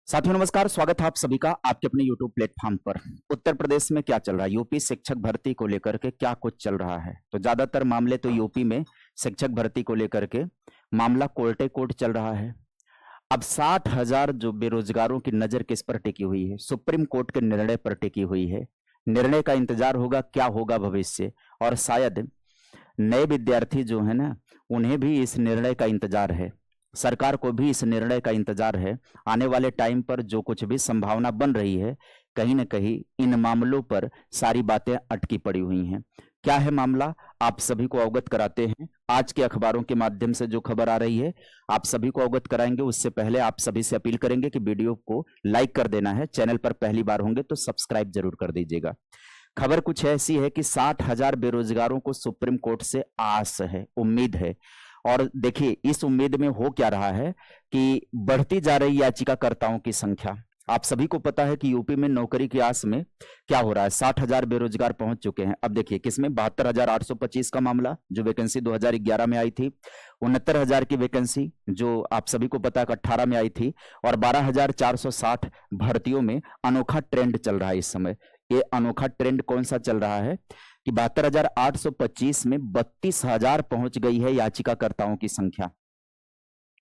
साथियों नमस्कार, स्वागत है आप सभी का आपके अपने YouTube प्लेटफॉर्म पर। उत्तर प्रदेश में क्या चल रहा है, यूपी शिक्षक भर्ती को लेकर के क्या कुछ चल रहा है। तो ज्यादातर मामले तो यूपी में शिक्षक भर्ती को लेकर के मामला कोर्टे कोर्ट चल रहा है। अब 60,000 जो बेरोजगारों की नजर किस पर टिकी हुई है, सुप्रीम कोर्ट के निर्णय पर टिकी हुई है। निर्णय का इंतजार होगा, क्या होगा भविष्य, और शायद नए विद्यार्थी जो है ना, उन्हें भी इस निर्णय का इंतजार है, सरकार को भी इस निर्णय का इंतजार है। आने वाले टाइम पर जो कुछ भी संभावना बन रही है, कहीं ना कहीं इन मामलों पर सारी बातें अटकी पड़ी हुई हैं। क्या है मामला, आप सभी को अवगत कराते हैं। आज के अखबारों के माध्यम से जो खबर आ रही है आप सभी को अवगत कराएंगे। उससे पहले आप सभी से अपील करेंगे कि वीडियो को लाइक कर देना है, चैनल पर पहली बार होंगे तो सब्सक्राइब जरूर कर दीजिएगा। खबर कुछ ऐसी है कि 60,000 बेरोजगारों को सुप्रीम कोर्ट से आस है, उम्मीद है। और देखिए, इस उम्मीद में हो क्या रहा है कि बढ़ती जा रही याचिकाकर्ताओं की संख्या। आप सभी को पता है कि यूपी में नौकरी की आस में क्या हो रहा है, 60,000 बेरोजगार पहुंच चुके हैं। अब देखिए, किसमें 72,825 का मामला, जो वैकेंसी 2011 में आई थी, 69,000 की वैकेंसी जो आप सभी को पता है 18 में आई थी, और 12,460 भर्तियों में अनोखा ट्रेंड चल रहा है इस समय। ये अनोखा ट्रेंड कौन सा चल रहा है कि 72,825 में 32,000 पहुंच गई है याचिकाकर्ताओं की संख्या।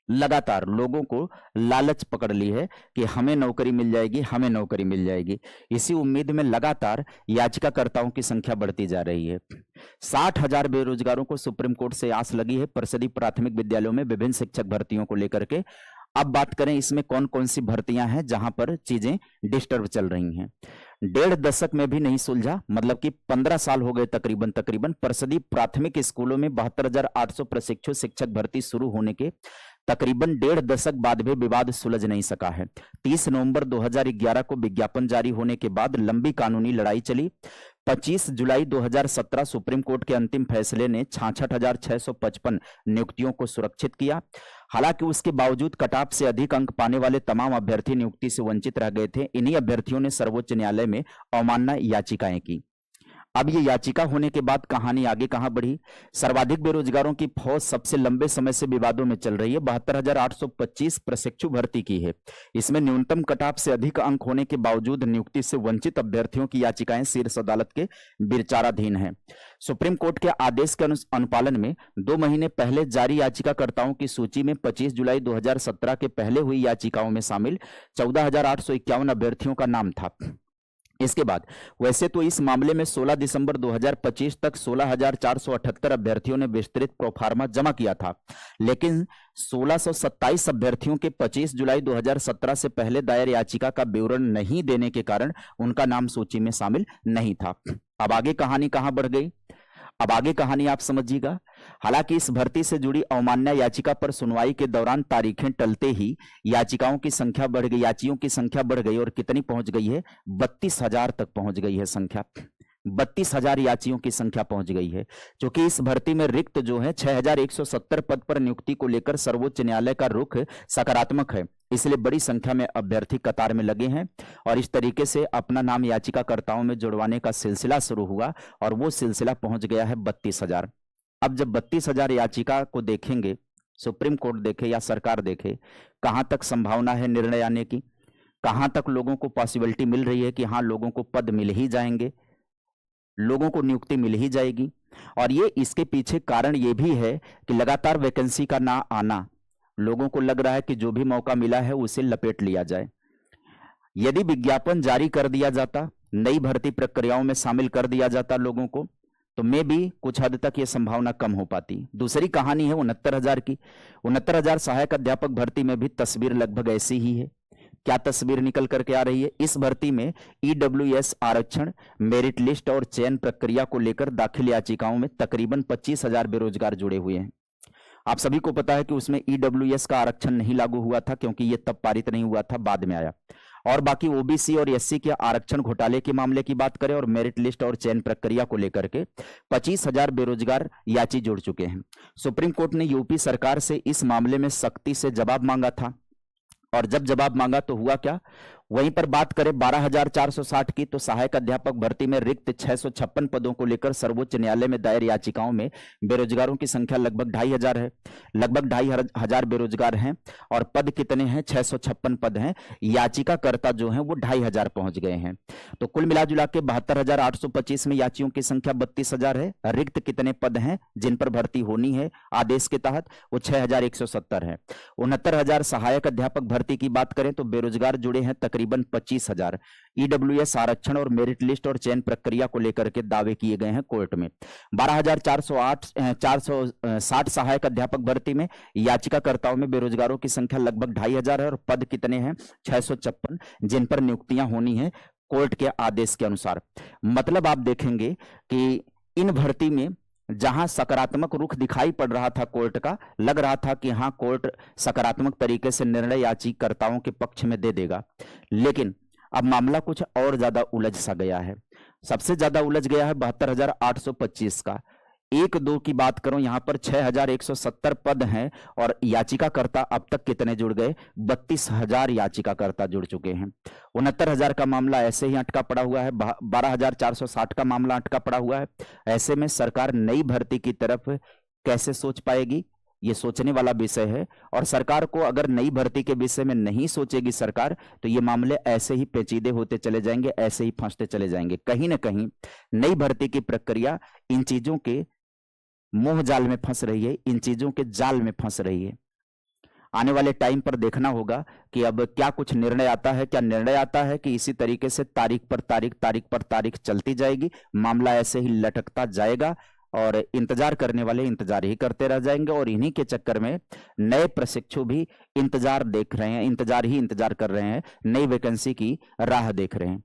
लगातार लोगों को लालच पकड़ ली है कि हमें नौकरी मिल जाएगी, हमें नौकरी मिल जाएगी। इसी उम्मीद में लगातार याचिकाकर्ताओं की संख्या बढ़ती जा रही है। 60,000 बेरोजगारों को सुप्रीम कोर्ट से आस लगी है परिषदीय प्राथमिक विद्यालयों में विभिन्न शिक्षक भर्तियों को लेकर के। अब बात करें इसमें कौन कौन सी भर्तियां हैं जहां पर चीजें डिस्टर्ब चल रही हैं। 1.5 दशक में भी नहीं सुलझा, मतलब कि 15 साल हो गए तकरीबन परिषदीय प्राथमिक स्कूलों में 72,800 प्रशिक्षु शिक्षक भर्ती शुरू होने के तकरीबन 1.5 दशक बाद भी विवाद सुलझ नहीं सका है। 30 नवंबर 2011 को विज्ञापन जारी होने के बाद लंबी कानूनी लड़ाई चली। 25 जुलाई 2017 सुप्रीम कोर्ट के अंतिम फैसले ने 66,655 नियुक्तियों को सुरक्षित किया। हालांकि उसके बावजूद कटाप से अधिक अंक पाने वाले तमाम अभ्यर्थी नियुक्ति से वंचित रह गए थे। इन्हीं अभ्यर्थियों ने सर्वोच्च न्यायालय में अवमानना याचिकाएं की। अब ये याचिका होने के बाद कहानी आगे कहां बढ़ी। सर्वाधिक बेरोजगारों की फौज सबसे लंबे समय से विवादों में चल रही है। 72,825 प्रशिक्षु भर्ती की है। इसमें न्यूनतम कटाप से अधिक अंक होने के बावजूद नियुक्ति से वंचित अभ्यर्थियों की याचिकाएं शीर्ष अदालत के विचाराधीन है। सुप्रीम कोर्ट के आदेश के अनुपालन में 2 महीने पहले जारी याचिकाकर्ताओं की सूची में 25 जुलाई 2017 के पहले हुई याचिकाओं में शामिल 14,851 अभ्यर्थियों का नाम था। इसके बाद वैसे तो इस मामले में 16 दिसंबर 2025 तक 16,478 अभ्यर्थियों ने विस्तृत प्रोफार्मा जमा किया था, लेकिन 1,627 अभ्यर्थियों के 25 जुलाई 2017 से पहले दायर याचिका का विवरण नहीं देने के कारण उनका नाम सूची में शामिल नहीं था। अब आगे कहानी कहां बढ़ गई, अब आगे कहानी आप समझिएगा। हालांकि इस भर्ती से जुड़ी अवमानना याचिका पर सुनवाई के दौरान तारीखें टलते ही याचिकाओं की संख्या बढ़ गई, याचियों की संख्या बढ़ गई और कितनी पहुंच गई है, 32,000 तक पहुंच गई है संख्या। 32,000 याचियों की संख्या पहुंच गई है। क्योंकि इस भर्ती में रिक्त जो है 6,170 पद पर नियुक्ति को लेकर सर्वोच्च न्यायालय का रुख सकारात्मक है, इसलिए बड़ी संख्या में अभ्यर्थी कतार में लगे हैं और इस तरीके से अपना नाम याचिकाकर्ताओं में जुड़वाने का सिलसिला शुरू हुआ और वो सिलसिला पहुंच गया है 32,000। अब जब 32,000 याचिका को देखेंगे, सुप्रीम कोर्ट देखे या सरकार देखे, कहां तक संभावना है निर्णय आने की, कहां तक लोगों को पॉसिबिलिटी मिल रही है कि हाँ लोगों को पद मिल ही जाएंगे, लोगों को नियुक्ति मिल ही जाएगी। और ये इसके पीछे कारण ये भी है कि लगातार वैकेंसी का ना आना, लोगों को लग रहा है कि जो भी मौका मिला है उसे लपेट लिया जाए। यदि विज्ञापन जारी कर दिया जाता, नई भर्ती प्रक्रियाओं में शामिल कर दिया जाता लोगों को, तो मैं भी कुछ हद तक ये संभावना कम हो पाती। दूसरी कहानी है 69,000 की। 69,000 सहायक अध्यापक भर्ती में भी तस्वीर लगभग ऐसी ही है। क्या तस्वीर निकल करके आ रही है, इस भर्ती में ईडब्ल्यूएस आरक्षण, मेरिट लिस्ट और चयन प्रक्रिया को लेकर दाखिल याचिकाओं में तकरीबन 25,000 बेरोजगार जुड़े हुए हैं। आप सभी को पता है कि उसमें ईडब्ल्यूएस का आरक्षण नहीं लागू हुआ था क्योंकि यह तब पारित नहीं हुआ था, बाद में आया। और बाकी ओबीसी और एससी के आरक्षण घोटाले के मामले की बात करें और मेरिट लिस्ट और चयन प्रक्रिया को लेकर के 25,000 बेरोजगार याची जुड़ चुके हैं। सुप्रीम कोर्ट ने यूपी सरकार से इस मामले में सख्ती से जवाब मांगा था और जब जवाब मांगा तो हुआ क्या, वहीं पर बात करें 12,460 की, तो सहायक अध्यापक भर्ती में रिक्त 656 पदों को लेकर सर्वोच्च न्यायालय में दायर याचिकाओं में बेरोजगारों की संख्या लगभग 2,500 है। लगभग 2,500 बेरोजगार हैं और पद कितने हैं? 656 पद हैं। याचिकाकर्ता जो हैं वो 2,500 पहुंच गए हैं। तो कुल मिलाजुला के 72,825 में याचियों की संख्या 32,000 है। रिक्त कितने पद हैं जिन पर भर्ती होनी है आदेश के तहत? वो 6,170 है। 69,000 सहायक अध्यापक भर्ती की बात करें तो बेरोजगार जुड़े हैं तकरीबन 25,000। ईडब्ल्यूएस आरक्षण और मेरिट लिस्ट और चयन प्रक्रिया को लेकर के दावे किए गए हैं कोर्ट में। 12,460 सहायक अध्यापक भर्ती में याचिकाकर्ताओं में बेरोजगारों की संख्या लगभग 2,500 है और पद कितने हैं? 656, जिन पर नियुक्तियां होनी है कोर्ट के आदेश के अनुसार। मतलब आप देखेंगे कि इन भर्ती में जहां सकारात्मक रुख दिखाई पड़ रहा था कोर्ट का, लग रहा था कि हां कोर्ट सकारात्मक तरीके से निर्णय याचिकाकर्ताओं के पक्ष में दे देगा, लेकिन अब मामला कुछ और ज्यादा उलझ सा गया है। सबसे ज्यादा उलझ गया है 72,825 का। 1-2 की बात करूं, यहां पर 6,170 पद हैं और याचिकाकर्ता अब तक कितने जुड़ गए? 32,000 याचिकाकर्ता जुड़ चुके हैं। 69,000 का मामला ऐसे ही अटका पड़ा हुआ है। 12,460 का मामला अटका पड़ा हुआ है। ऐसे में सरकार नई भर्ती की तरफ कैसे सोच पाएगी? ये सोचने वाला विषय है। और सरकार को अगर नई भर्ती के विषय में नहीं सोचेगी सरकार, तो ये मामले ऐसे ही पेचीदे होते चले जाएंगे, ऐसे ही फंसते चले जाएंगे। कहीं ना कहीं नई भर्ती की प्रक्रिया इन चीजों के मोह जाल में फंस रही है, इन चीजों के जाल में फंस रही है। आने वाले टाइम पर देखना होगा कि अब क्या कुछ निर्णय आता है। क्या निर्णय आता है कि इसी तरीके से तारीख पर तारीख चलती जाएगी, मामला ऐसे ही लटकता जाएगा और इंतजार करने वाले इंतजार ही करते रह जाएंगे और इन्हीं के चक्कर में नए प्रशिक्षु भी इंतजार कर रहे हैं, नई वैकेंसी की राह देख रहे हैं।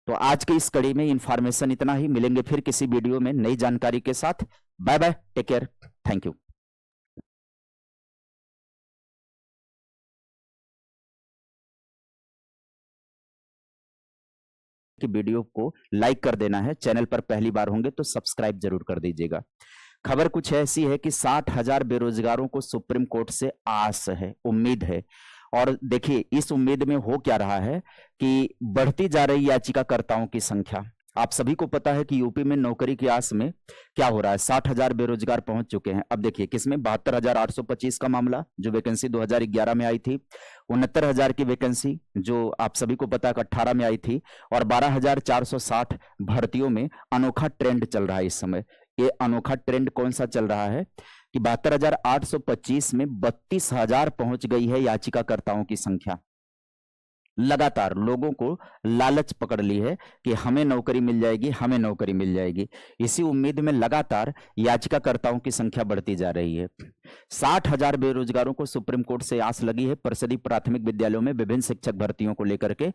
तो आज की इस कड़ी में इंफॉर्मेशन इतना ही। मिलेंगे फिर किसी वीडियो में नई जानकारी के साथ। Bye bye, take care, thank you. कि वीडियो को लाइक कर देना है, चैनल पर पहली बार होंगे तो सब्सक्राइब जरूर कर दीजिएगा। खबर कुछ ऐसी है कि 60,000 बेरोजगारों को सुप्रीम कोर्ट से आस है, उम्मीद है। और देखिए इस उम्मीद में हो क्या रहा है कि बढ़ती जा रही याचिकाकर्ताओं की संख्या। आप सभी को पता है कि यूपी में नौकरी की आस में क्या हो रहा है, 60,000 बेरोजगार पहुंच चुके हैं। अब देखिए किसमें, 72,825 का मामला जो वैकेंसी 2011 में आई थी, 69,000 की वैकेंसी जो आप सभी को पता है 18 में आई थी, और 12,460 भर्तियों में अनोखा ट्रेंड चल रहा है इस समय। ये अनोखा ट्रेंड कौन सा चल रहा है कि 72,825 में 32,000 पहुंच गई है याचिकाकर्ताओं की संख्या। लगातार लोगों को लालच पकड़ ली है कि हमें नौकरी मिल जाएगी, हमें नौकरी मिल जाएगी। इसी उम्मीद में लगातार याचिकाकर्ताओं की संख्या बढ़ती जा रही है। 60,000 बेरोजगारों को सुप्रीम कोर्ट से आस लगी है परिषदीय प्राथमिक विद्यालयों में विभिन्न शिक्षक भर्तियों को लेकर के।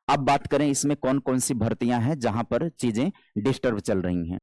अब बात करें इसमें कौन कौन सी भर्तियां हैं जहां पर चीजें डिस्टर्ब चल रही हैं।